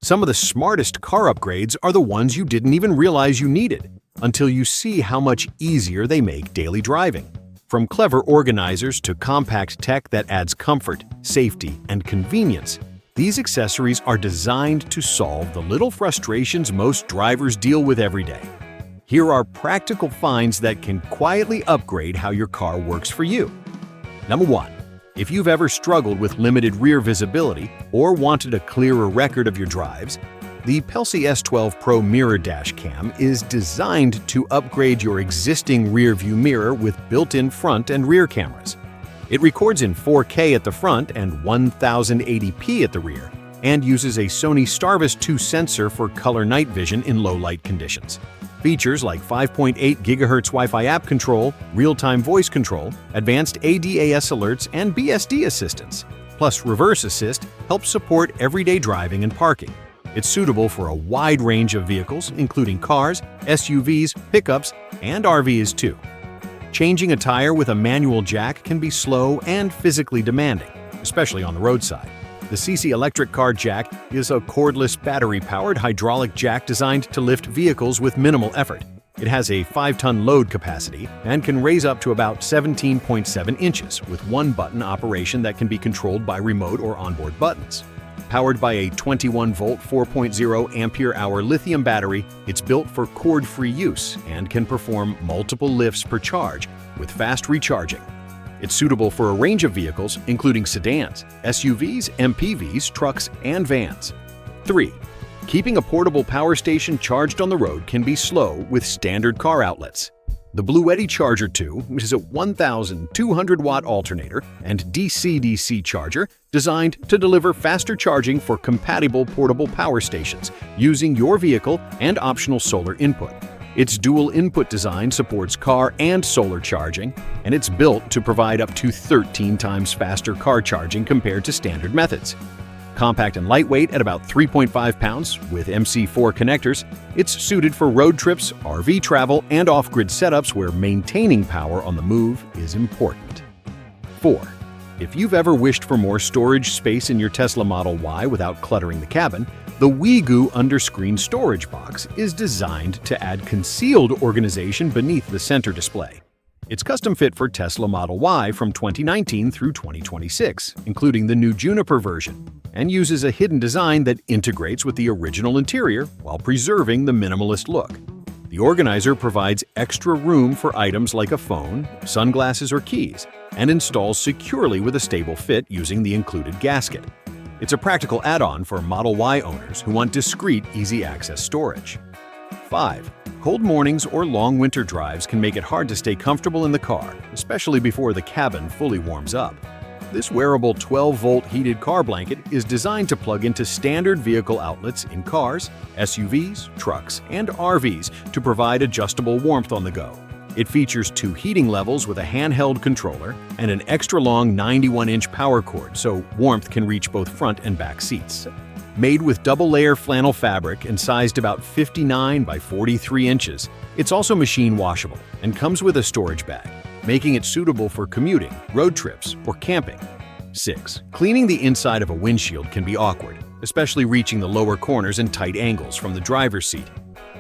Some of the smartest car upgrades are the ones you didn't even realize you needed, until you see how much easier they make daily driving. From clever organizers to compact tech that adds comfort, safety, and convenience, these accessories are designed to solve the little frustrations most drivers deal with every day. Here are practical finds that can quietly upgrade how your car works for you. Number 1. If you've ever struggled with limited rear visibility or wanted a clearer record of your drives, the Pelsi S12 Pro Mirror Dash Cam is designed to upgrade your existing rear-view mirror with built-in front and rear cameras. It records in 4K at the front and 1080p at the rear, and uses a Sony Starvis 2 sensor for color night vision in low-light conditions. Features like 5.8 GHz Wi-Fi app control, real-time voice control, advanced ADAS alerts, and BSD assistance, plus reverse assist helps support everyday driving and parking. It's suitable for a wide range of vehicles, including cars, SUVs, pickups, and RVs too. Changing a tire with a manual jack can be slow and physically demanding, especially on the roadside. The CC Electric Car Jack is a cordless battery-powered hydraulic jack designed to lift vehicles with minimal effort. It has a 5-ton load capacity and can raise up to about 17.7 inches with one-button operation that can be controlled by remote or onboard buttons. Powered by a 21-volt 4.0 ampere-hour lithium battery, it's built for cord-free use and can perform multiple lifts per charge with fast recharging. It's suitable for a range of vehicles, including sedans, SUVs, MPVs, trucks, and vans. 3. Keeping a portable power station charged on the road can be slow with standard car outlets. The Bluetti Charger 2 is a 1,200-watt alternator and DC-DC charger designed to deliver faster charging for compatible portable power stations using your vehicle and optional solar input. Its dual input design supports car and solar charging, and it's built to provide up to 13 times faster car charging compared to standard methods. Compact and lightweight at about 3.5 pounds with MC4 connectors, it's suited for road trips, RV travel, and off-grid setups where maintaining power on the move is important. 4. If you've ever wished for more storage space in your Tesla Model Y without cluttering the cabin, the Wigoo Underscreen Storage Box is designed to add concealed organization beneath the center display. It's custom fit for Tesla Model Y from 2019 through 2026, including the new Juniper version, and uses a hidden design that integrates with the original interior while preserving the minimalist look. The organizer provides extra room for items like a phone, sunglasses, or keys, and installs securely with a stable fit using the included gasket. It's a practical add-on for Model Y owners who want discreet, easy-access storage. 5. Cold mornings or long winter drives can make it hard to stay comfortable in the car, especially before the cabin fully warms up. This wearable 12-volt heated car blanket is designed to plug into standard vehicle outlets in cars, SUVs, trucks, and RVs to provide adjustable warmth on the go. It features 2 heating levels with a handheld controller and an extra-long 91-inch power cord so warmth can reach both front and back seats. Made with double-layer flannel fabric and sized about 59 by 43 inches, it's also machine washable and comes with a storage bag, making it suitable for commuting, road trips, or camping. 6. Cleaning the inside of a windshield can be awkward, especially reaching the lower corners and tight angles from the driver's seat.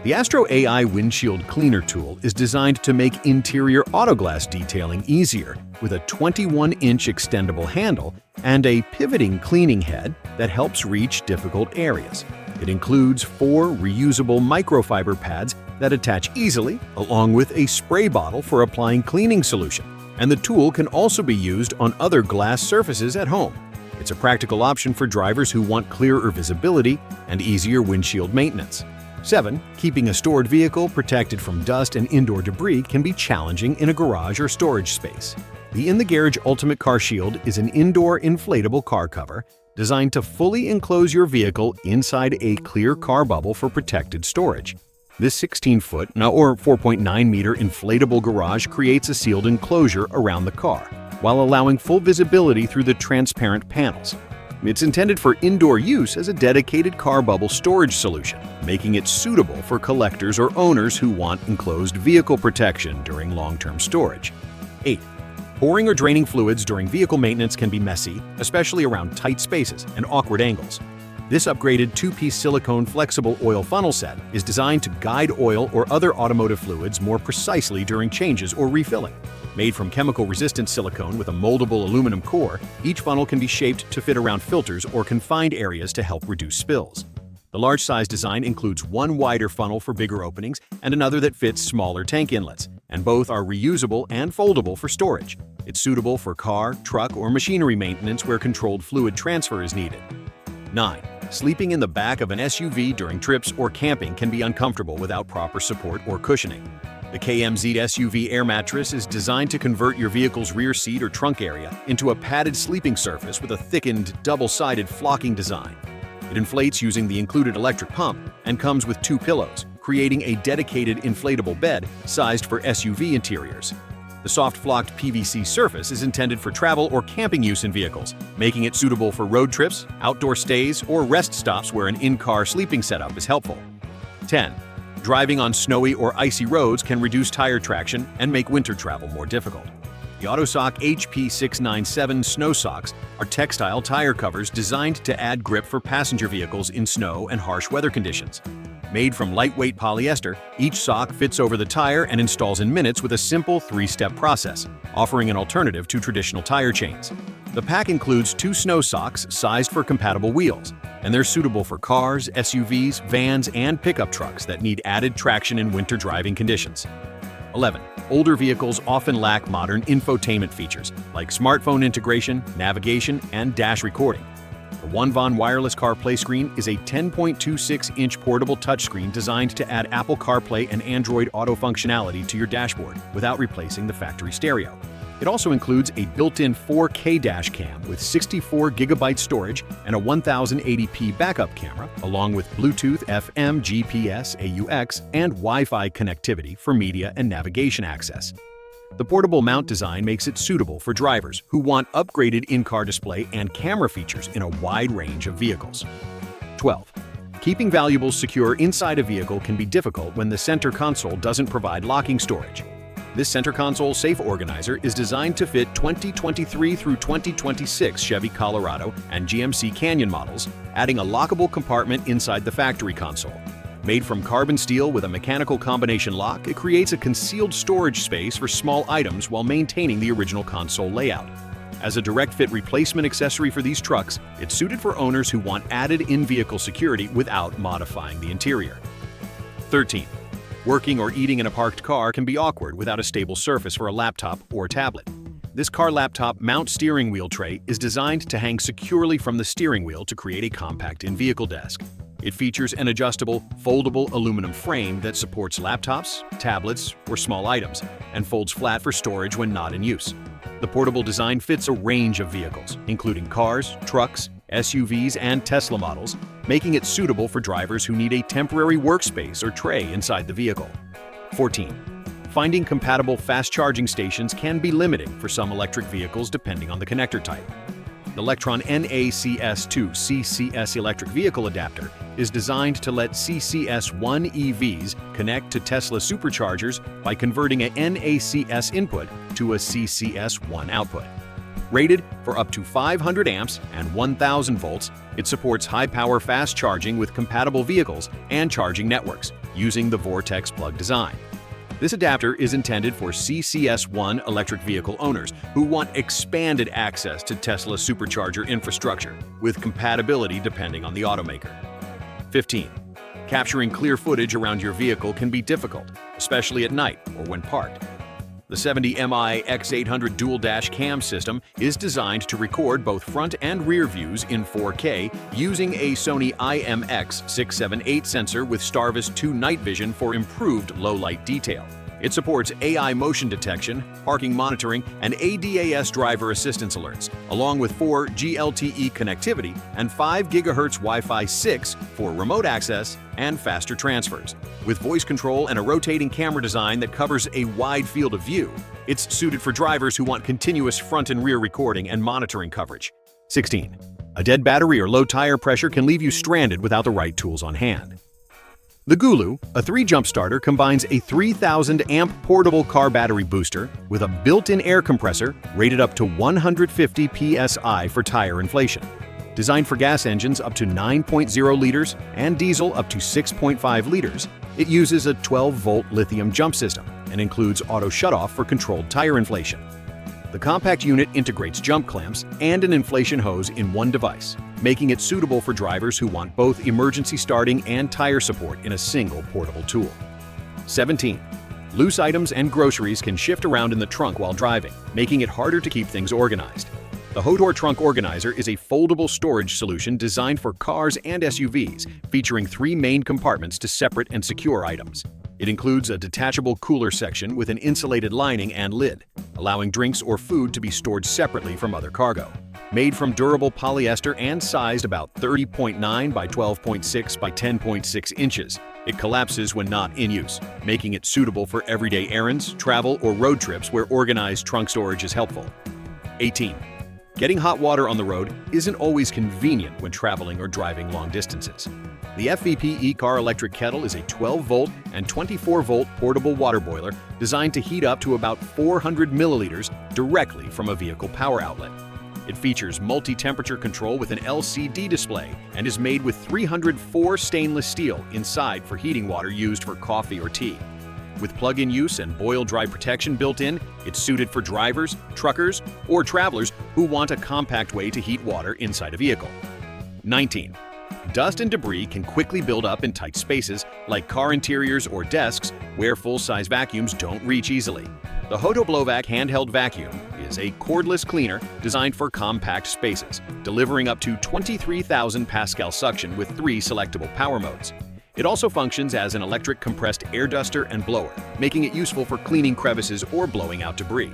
The Astro AI Windshield Cleaner tool is designed to make interior autoglass detailing easier with a 21-inch extendable handle and a pivoting cleaning head that helps reach difficult areas. It includes 4 reusable microfiber pads that attach easily, along with a spray bottle for applying cleaning solution, and the tool can also be used on other glass surfaces at home. It's a practical option for drivers who want clearer visibility and easier windshield maintenance. 7. Keeping a stored vehicle protected from dust and indoor debris can be challenging in a garage or storage space. The In the Garage Ultimate Car Shield is an indoor inflatable car cover designed to fully enclose your vehicle inside a clear car bubble for protected storage. This 16-foot or 4.9-meter inflatable garage creates a sealed enclosure around the car, while allowing full visibility through the transparent panels. It's intended for indoor use as a dedicated car bubble storage solution, making it suitable for collectors or owners who want enclosed vehicle protection during long-term storage. 8. Pouring or draining fluids during vehicle maintenance can be messy, especially around tight spaces and awkward angles. This upgraded two-piece silicone flexible oil funnel set is designed to guide oil or other automotive fluids more precisely during changes or refilling. Made from chemical-resistant silicone with a moldable aluminum core, each funnel can be shaped to fit around filters or confined areas to help reduce spills. The large-size design includes one wider funnel for bigger openings and another that fits smaller tank inlets, and both are reusable and foldable for storage. It's suitable for car, truck, or machinery maintenance where controlled fluid transfer is needed. 9. Sleeping in the back of an SUV during trips or camping can be uncomfortable without proper support or cushioning. The KMZ SUV Air Mattress is designed to convert your vehicle's rear seat or trunk area into a padded sleeping surface with a thickened, double-sided flocking design. It inflates using the included electric pump and comes with 2 pillows, creating a dedicated inflatable bed sized for SUV interiors. The soft-flocked PVC surface is intended for travel or camping use in vehicles, making it suitable for road trips, outdoor stays, or rest stops where an in-car sleeping setup is helpful. 10. Driving on snowy or icy roads can reduce tire traction and make winter travel more difficult. The AutoSock HP697 Snow Socks are textile tire covers designed to add grip for passenger vehicles in snow and harsh weather conditions. Made from lightweight polyester, each sock fits over the tire and installs in minutes with a simple 3-step process, offering an alternative to traditional tire chains. The pack includes 2 snow socks sized for compatible wheels, and they're suitable for cars, SUVs, vans, and pickup trucks that need added traction in winter driving conditions. 11. Older vehicles often lack modern infotainment features like smartphone integration, navigation, and dash recording. The OneVon Wireless CarPlay screen is a 10.26-inch portable touchscreen designed to add Apple CarPlay and Android Auto functionality to your dashboard without replacing the factory stereo. It also includes a built-in 4K dash cam with 64 GB storage and a 1080p backup camera, along with Bluetooth, FM, GPS, AUX, and Wi-Fi connectivity for media and navigation access. The portable mount design makes it suitable for drivers who want upgraded in-car display and camera features in a wide range of vehicles. 12. Keeping valuables secure inside a vehicle can be difficult when the center console doesn't provide locking storage. This center console safe organizer is designed to fit 2023 through 2026 Chevy Colorado and GMC Canyon models, adding a lockable compartment inside the factory console. Made from carbon steel with a mechanical combination lock, it creates a concealed storage space for small items while maintaining the original console layout. As a direct-fit replacement accessory for these trucks, it's suited for owners who want added in-vehicle security without modifying the interior. 13. Working or eating in a parked car can be awkward without a stable surface for a laptop or tablet. This car laptop mount steering wheel tray is designed to hang securely from the steering wheel to create a compact in-vehicle desk. It features an adjustable, foldable aluminum frame that supports laptops, tablets, or small items, and folds flat for storage when not in use. The portable design fits a range of vehicles, including cars, trucks, SUVs, and Tesla models, making it suitable for drivers who need a temporary workspace or tray inside the vehicle. 14. Finding compatible fast charging stations can be limiting for some electric vehicles depending on the connector type. The Lectron NACS2 CCS electric vehicle adapter is designed to let CCS1 EVs connect to Tesla superchargers by converting a NACS input to a CCS1 output. Rated for up to 500 amps and 1000 volts, it supports high-power fast charging with compatible vehicles and charging networks using the Vortex plug design. This adapter is intended for CCS1 electric vehicle owners who want expanded access to Tesla supercharger infrastructure, with compatibility depending on the automaker. 15. Capturing clear footage around your vehicle can be difficult, especially at night or when parked. The 70Mi X800 dual dash cam system is designed to record both front and rear views in 4K using a Sony IMX678 sensor with Starvis 2 night vision for improved low-light detail. It supports AI motion detection, parking monitoring, and ADAS driver assistance alerts, along with 4G LTE connectivity and 5 GHz Wi-Fi 6 for remote access and faster transfers. With voice control and a rotating camera design that covers a wide field of view, it's suited for drivers who want continuous front and rear recording and monitoring coverage. 16. A dead battery or low tire pressure can leave you stranded without the right tools on hand. The Gulu, a 3-jump starter, combines a 3,000-amp portable car battery booster with a built-in air compressor rated up to 150 psi for tire inflation. Designed for gas engines up to 9.0 liters and diesel up to 6.5 liters, it uses a 12-volt lithium jump system and includes auto shutoff for controlled tire inflation. The compact unit integrates jump clamps and an inflation hose in one device, making it suitable for drivers who want both emergency starting and tire support in a single portable tool. 17. Loose items and groceries can shift around in the trunk while driving, making it harder to keep things organized. The Hodor Trunk Organizer is a foldable storage solution designed for cars and SUVs, featuring 3 main compartments to separate and secure items. It includes a detachable cooler section with an insulated lining and lid, allowing drinks or food to be stored separately from other cargo. Made from durable polyester and sized about 30.9 by 12.6 by 10.6 inches, it collapses when not in use, making it suitable for everyday errands, travel, or road trips where organized trunk storage is helpful. 18. Getting hot water on the road isn't always convenient when traveling or driving long distances. The FVP E-Car Electric Kettle is a 12-volt and 24-volt portable water boiler designed to heat up to about 400 milliliters directly from a vehicle power outlet. It features multi-temperature control with an LCD display and is made with 304 stainless steel inside for heating water used for coffee or tea. With plug-in use and boil-dry protection built in, it's suited for drivers, truckers, or travelers who want a compact way to heat water inside a vehicle. 19. Dust and debris can quickly build up in tight spaces, like car interiors or desks, where full-size vacuums don't reach easily. The Hodo Blowvac handheld vacuum is a cordless cleaner designed for compact spaces, delivering up to 23,000 pascal suction with 3 selectable power modes. It also functions as an electric compressed air duster and blower, making it useful for cleaning crevices or blowing out debris.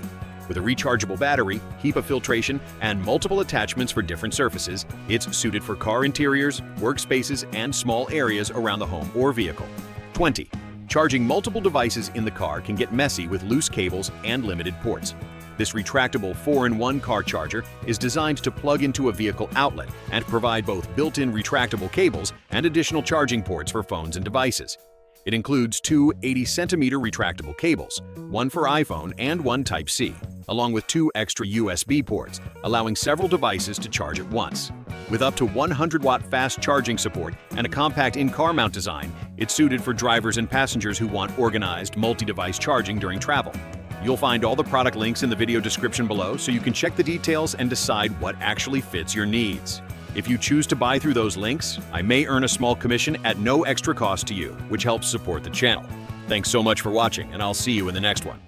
With a rechargeable battery, HEPA filtration, and multiple attachments for different surfaces, it's suited for car interiors, workspaces, and small areas around the home or vehicle. 20. Charging multiple devices in the car can get messy with loose cables and limited ports. This retractable 4-in-1 car charger is designed to plug into a vehicle outlet and provide both built-in retractable cables and additional charging ports for phones and devices. It includes 2 80-centimeter retractable cables, one for iPhone and one Type-C, along with 2 extra USB ports, allowing several devices to charge at once. With up to 100-watt fast charging support and a compact in-car mount design, it's suited for drivers and passengers who want organized multi-device charging during travel. You'll find all the product links in the video description below so you can check the details and decide what actually fits your needs. If you choose to buy through those links, I may earn a small commission at no extra cost to you, which helps support the channel. Thanks so much for watching, and I'll see you in the next one.